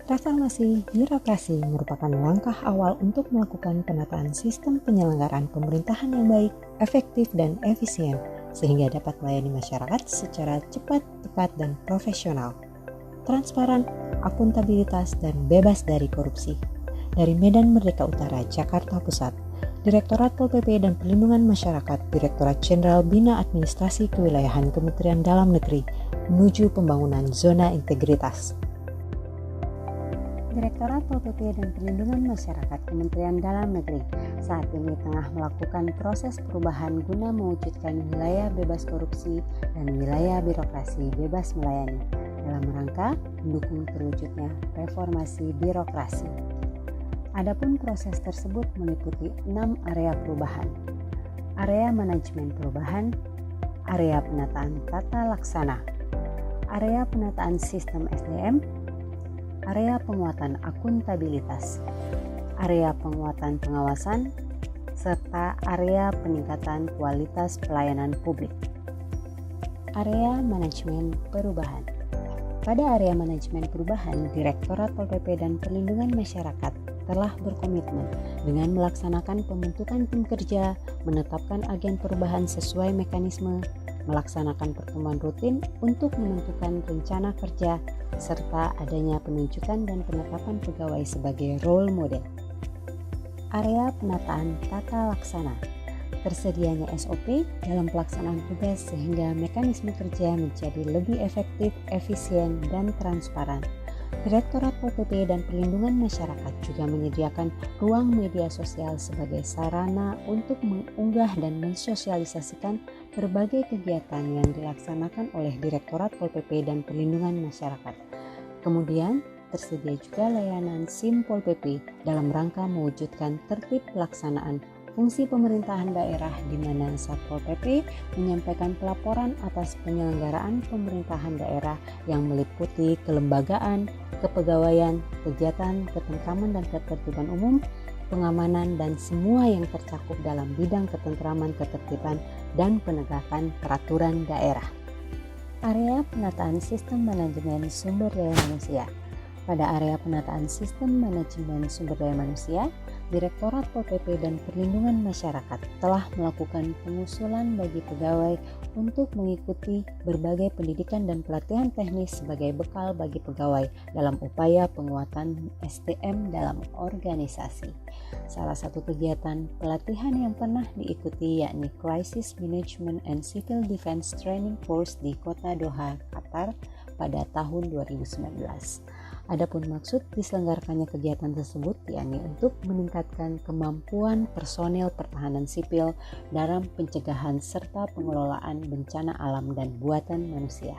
Reformasi birokrasi merupakan langkah awal untuk melakukan penataan sistem penyelenggaraan pemerintahan yang baik, efektif, dan efisien, sehingga dapat melayani masyarakat secara cepat, tepat, dan profesional, transparan, akuntabilitas, dan bebas dari korupsi. Dari Medan Merdeka Utara, Jakarta Pusat, Direktorat Pol PP dan Perlindungan Masyarakat, Direktorat Jenderal Bina Administrasi Kewilayahan Kementerian Dalam Negeri, menuju pembangunan zona integritas. Direktorat Pol PP dan Perlindungan Masyarakat Kementerian Dalam Negeri saat ini tengah melakukan proses perubahan guna mewujudkan wilayah bebas korupsi dan wilayah birokrasi bebas melayani dalam rangka mendukung terwujudnya reformasi birokrasi. Adapun proses tersebut meliputi 6 area perubahan: area manajemen perubahan, area penataan tata laksana, area penataan sistem SDM, area penguatan akuntabilitas, area penguatan pengawasan, serta area peningkatan kualitas pelayanan publik. Area manajemen perubahan. Pada area manajemen perubahan, Direktorat Pol PP dan Perlindungan Masyarakat telah berkomitmen dengan melaksanakan pembentukan tim kerja, menetapkan agen perubahan sesuai mekanisme, melaksanakan pertemuan rutin untuk menentukan rencana kerja, serta adanya penunjukan dan penetapan pegawai sebagai role model. Area penataan tata laksana. Tersedianya SOP dalam pelaksanaan tugas sehingga mekanisme kerja menjadi lebih efektif, efisien, dan transparan. Direktorat Pol PP dan Perlindungan Masyarakat juga menyediakan ruang media sosial sebagai sarana untuk mengunggah dan mensosialisasikan berbagai kegiatan yang dilaksanakan oleh Direktorat Pol PP dan Perlindungan Masyarakat. Kemudian, tersedia juga layanan SIM Pol PP dalam rangka mewujudkan tertib pelaksanaan fungsi pemerintahan daerah di mana Satpol PP menyampaikan pelaporan atas penyelenggaraan pemerintahan daerah yang meliputi kelembagaan, kepegawaian, kegiatan, ketentraman dan ketertiban umum, pengamanan, dan semua yang tercakup dalam bidang ketentraman, ketertiban, dan penegakan peraturan daerah. Area penataan sistem manajemen sumber daya manusia. Pada area penataan sistem manajemen sumber daya manusia, Direktorat Pol PP dan Perlindungan Masyarakat telah melakukan pengusulan bagi pegawai untuk mengikuti berbagai pendidikan dan pelatihan teknis sebagai bekal bagi pegawai dalam upaya penguatan SDM dalam organisasi. Salah satu kegiatan pelatihan yang pernah diikuti yakni Crisis Management and Civil Defense Training Course di Kota Doha, Qatar pada tahun 2019. Adapun maksud diselenggarakannya kegiatan tersebut yakni untuk meningkatkan kemampuan personel pertahanan sipil dalam pencegahan serta pengelolaan bencana alam dan buatan manusia.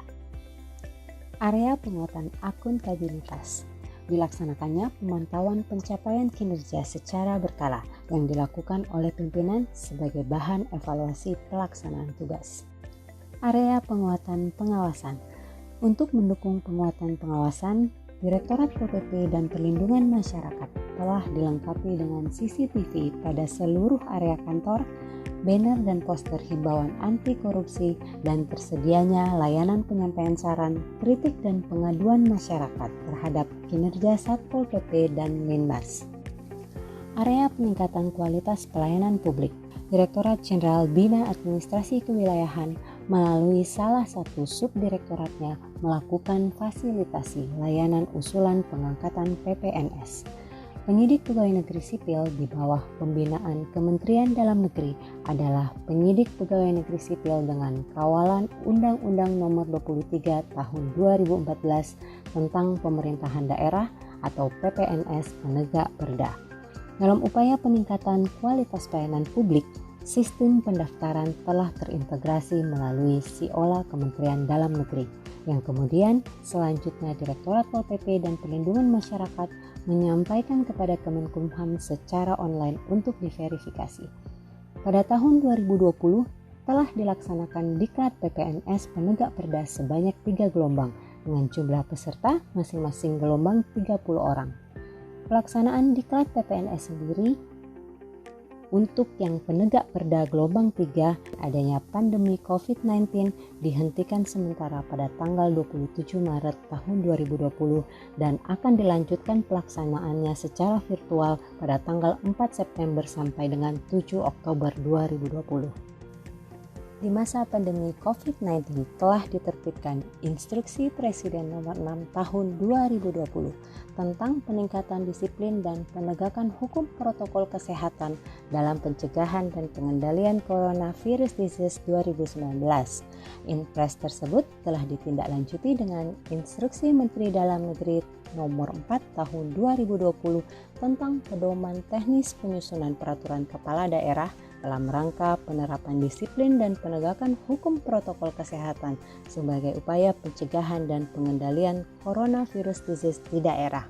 Area penguatan akuntabilitas. Dilaksanakannya pemantauan pencapaian kinerja secara berkala yang dilakukan oleh pimpinan sebagai bahan evaluasi pelaksanaan tugas. Area penguatan pengawasan. Untuk mendukung penguatan pengawasan, Direktorat Pol PP dan Perlindungan Masyarakat telah dilengkapi dengan CCTV pada seluruh area kantor, banner dan poster himbauan anti korupsi, dan tersedianya layanan penyampaian saran, kritik, dan pengaduan masyarakat terhadap kinerja Satpol PP dan Linmas. Area peningkatan kualitas pelayanan publik. Direktorat Jenderal Bina Administrasi Kewilayahan melalui salah satu subdirektoratnya melakukan fasilitasi layanan usulan pengangkatan PPNS. Penyidik Pegawai Negeri Sipil di bawah pembinaan Kementerian Dalam Negeri adalah penyidik Pegawai Negeri Sipil dengan kawalan Undang-Undang Nomor 23 Tahun 2014 tentang Pemerintahan Daerah atau PPNS penegak perda. Dalam upaya peningkatan kualitas pelayanan publik, sistem pendaftaran telah terintegrasi melalui SIOLA Kementerian Dalam Negeri, yang kemudian selanjutnya Direktorat Pol PP dan Perlindungan Masyarakat menyampaikan kepada Kemenkumham secara online untuk diverifikasi. Pada tahun 2020 telah dilaksanakan Diklat PPNS penegak perda sebanyak 3 gelombang dengan jumlah peserta masing-masing gelombang 30 orang. Pelaksanaan Diklat PPNS sendiri Untuk yang penegak perda gelombang 3, adanya pandemi COVID-19 dihentikan sementara pada tanggal 27 Maret tahun 2020 dan akan dilanjutkan pelaksanaannya secara virtual pada tanggal 4 September sampai dengan 7 Oktober 2020. Di masa pandemi COVID-19 telah diterbitkan Instruksi Presiden Nomor 6 Tahun 2020 tentang peningkatan disiplin dan penegakan hukum protokol kesehatan dalam pencegahan dan pengendalian Coronavirus Disease 2019. Inpres tersebut telah ditindaklanjuti dengan Instruksi Menteri Dalam Negeri Nomor 4 Tahun 2020 tentang pedoman teknis penyusunan peraturan kepala daerah dalam rangka penerapan disiplin dan penegakan hukum protokol kesehatan sebagai upaya pencegahan dan pengendalian coronavirus disease di daerah.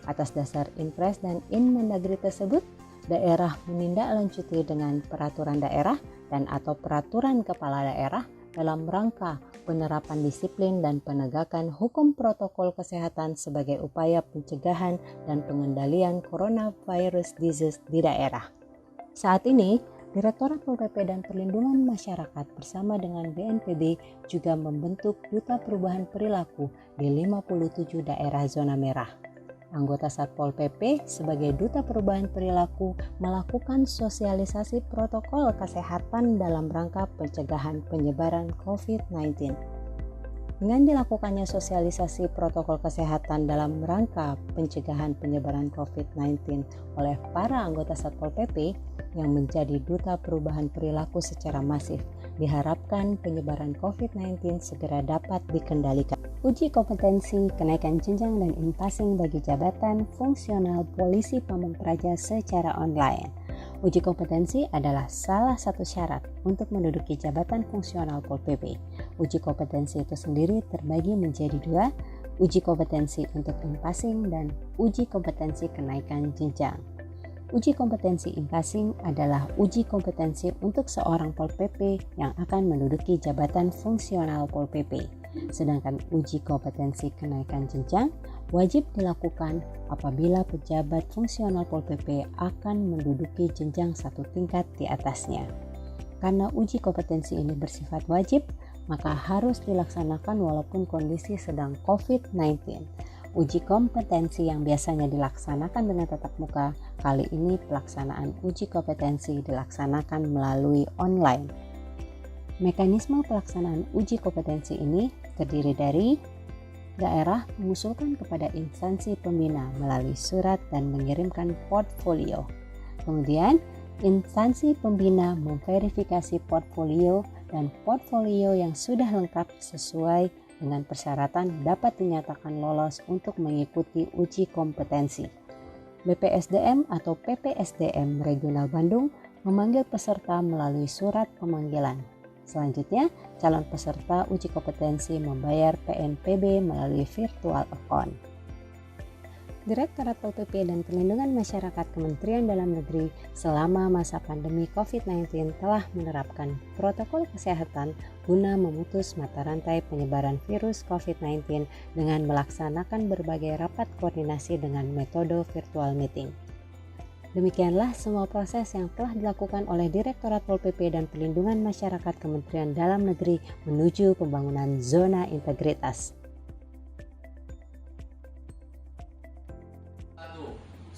Atas dasar Inpres dan Inmendagri tersebut, daerah menindaklanjuti dengan peraturan daerah dan atau peraturan kepala daerah dalam rangka penerapan disiplin dan penegakan hukum protokol kesehatan sebagai upaya pencegahan dan pengendalian coronavirus disease di daerah. Saat ini, Direktorat Pol PP dan Perlindungan Masyarakat bersama dengan BNPB juga membentuk Duta Perubahan Perilaku di 57 daerah zona merah. Anggota Satpol PP sebagai Duta Perubahan Perilaku melakukan sosialisasi protokol kesehatan dalam rangka pencegahan penyebaran COVID-19. Dengan dilakukannya sosialisasi protokol kesehatan dalam rangka pencegahan penyebaran COVID-19 oleh para anggota Satpol PP yang menjadi duta perubahan perilaku secara masif, diharapkan penyebaran COVID-19 segera dapat dikendalikan. Uji kompetensi kenaikan jenjang dan in-passing bagi jabatan fungsional Polisi Pamung Praja secara online. Uji kompetensi adalah salah satu syarat untuk menduduki jabatan fungsional Pol PP. Uji kompetensi itu sendiri terbagi menjadi dua, uji kompetensi untuk in-passing dan uji kompetensi kenaikan jenjang. Uji kompetensi in-passing adalah uji kompetensi untuk seorang Pol PP yang akan menduduki jabatan fungsional Pol PP. Sedangkan uji kompetensi kenaikan jenjang wajib dilakukan apabila pejabat fungsional Pol PP akan menduduki jenjang satu tingkat di atasnya. Karena uji kompetensi ini bersifat wajib, maka harus dilaksanakan walaupun kondisi sedang COVID-19. Uji kompetensi yang biasanya dilaksanakan dengan tatap muka, kali ini pelaksanaan uji kompetensi dilaksanakan melalui online. Mekanisme pelaksanaan uji kompetensi ini terdiri dari daerah mengusulkan kepada instansi pembina melalui surat dan mengirimkan portfolio. Kemudian, instansi pembina memverifikasi portfolio dan portfolio yang sudah lengkap sesuai dengan persyaratan dapat dinyatakan lolos untuk mengikuti uji kompetensi. BPSDM atau PPSDM Regional Bandung memanggil peserta melalui surat pemanggilan. Selanjutnya, calon peserta uji kompetensi membayar PNPB melalui virtual account. Direktorat Pol PP dan Perlindungan Masyarakat Kementerian Dalam Negeri selama masa pandemi COVID-19 telah menerapkan protokol kesehatan guna memutus mata rantai penyebaran virus COVID-19 dengan melaksanakan berbagai rapat koordinasi dengan metode virtual meeting. Demikianlah semua proses yang telah dilakukan oleh Direktorat Pol PP dan Perlindungan Masyarakat Kementerian Dalam Negeri menuju pembangunan zona integritas.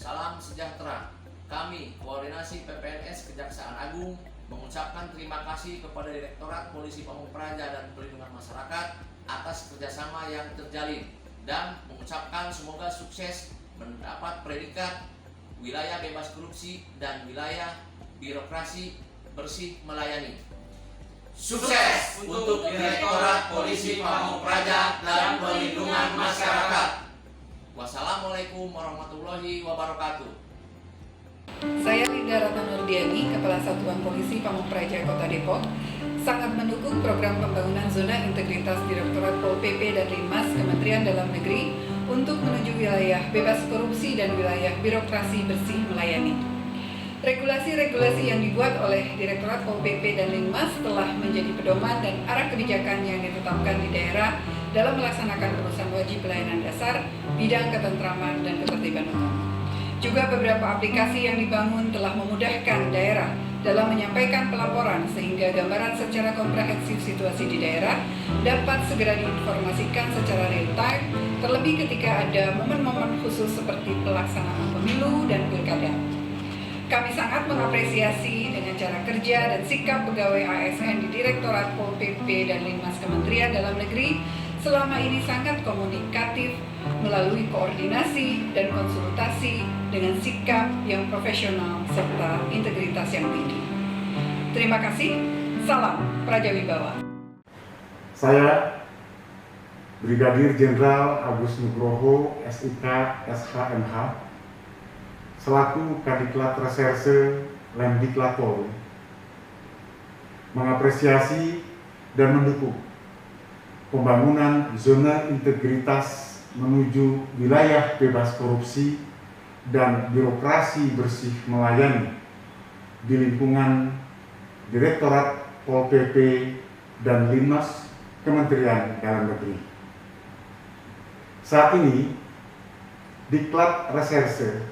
Salam sejahtera. Kami, Koordinasi PPNS Kejaksaan Agung, mengucapkan terima kasih kepada Direktorat Polisi Pamung Praja dan Perlindungan Masyarakat atas kerjasama yang terjalin dan mengucapkan semoga sukses mendapat predikat wilayah bebas korupsi dan wilayah birokrasi bersih melayani. Sukses untuk Direktorat Polisi Pamung Praja dan Perlindungan Masyarakat. Wassalamualaikum warahmatullahi wabarakatuh. Saya Linda Ratna Nurdiani, Kepala Satuan Polisi Pamung Praja Kota Depok, sangat mendukung program pembangunan zona integritas Direktorat Pol PP dan Linmas Kementerian Dalam Negeri untuk menuju wilayah bebas korupsi dan wilayah birokrasi bersih melayani. Regulasi-regulasi yang dibuat oleh Direktorat Pol PP dan Linmas telah menjadi pedoman dan arah kebijakan yang ditetapkan di daerah dalam melaksanakan urusan wajib pelayanan dasar, bidang ketentraman dan ketertiban umum. Juga beberapa aplikasi yang dibangun telah memudahkan daerah dalam menyampaikan pelaporan sehingga gambaran secara komprehensif situasi di daerah dapat segera diinformasikan secara real time, terlebih ketika ada momen-momen khusus seperti pelaksanaan pemilu dan pilkada. Kami sangat mengapresiasi dengan cara kerja dan sikap pegawai ASN di Direktorat Pol PP dan Linmas Kementerian Dalam Negeri selama ini sangat komunikatif melalui koordinasi dan konsultasi dengan sikap yang profesional serta integritas yang tinggi. Terima kasih. Salam Prajawibawa. Saya Brigadir Jenderal Agus Nugroho, SIK, SHMH, selaku Kadiklat Reserse Lemdiklat Polri, mengapresiasi dan mendukung pembangunan zona integritas menuju wilayah bebas korupsi dan birokrasi bersih melayani di lingkungan Direktorat Pol PP dan Linmas Kementerian Dalam Negeri. Saat ini, Diklat Reserse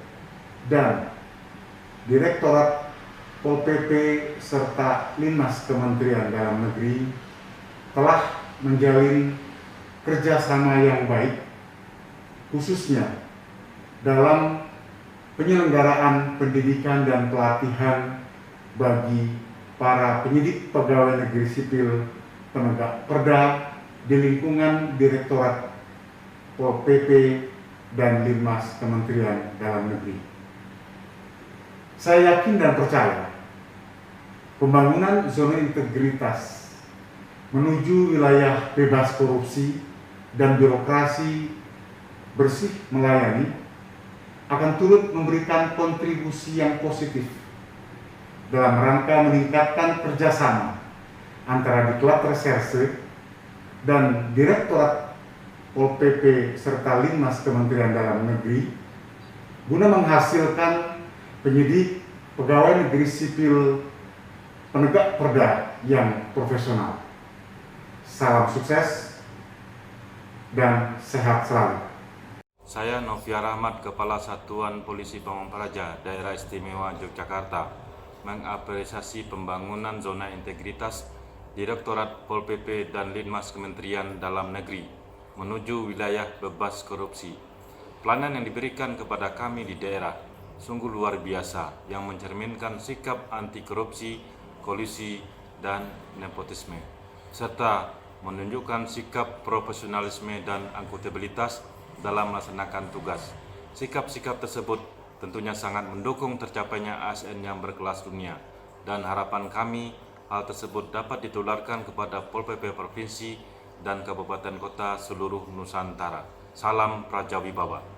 dan Direktorat Pol PP serta Linmas Kementerian Dalam Negeri telah menjalin kerjasama yang baik, khususnya dalam penyelenggaraan pendidikan dan pelatihan bagi para penyidik pegawai negeri sipil penegak perda di lingkungan Direktorat Pol PP dan Linmas Kementerian Dalam Negeri. Saya yakin dan percaya pembangunan zona integritas menuju wilayah bebas korupsi dan birokrasi bersih melayani akan turut memberikan kontribusi yang positif dalam rangka meningkatkan kerjasama antara Diklat Reserse dan Direktorat Pol PP serta Linmas Kementerian Dalam Negeri guna menghasilkan penyidik pegawai negeri sipil penegak perda yang profesional. Salam sukses dan sehat selalu. Saya Novia Rahmat, Kepala Satuan Polisi Pamong Praja, Daerah Istimewa Yogyakarta, mengapresiasi pembangunan zona integritas Direktorat Pol PP dan Linmas Kementerian Dalam Negeri menuju wilayah bebas korupsi. Pelayanan yang diberikan kepada kami di daerah sungguh luar biasa yang mencerminkan sikap anti korupsi, kolusi, dan nepotisme, serta menunjukkan sikap profesionalisme dan akuntabilitas dalam melaksanakan tugas. Sikap-sikap tersebut tentunya sangat mendukung tercapainya ASN yang berkelas dunia, dan harapan kami hal tersebut dapat ditularkan kepada Pol PP Provinsi dan Kabupaten Kota seluruh Nusantara. Salam Prajawibawa.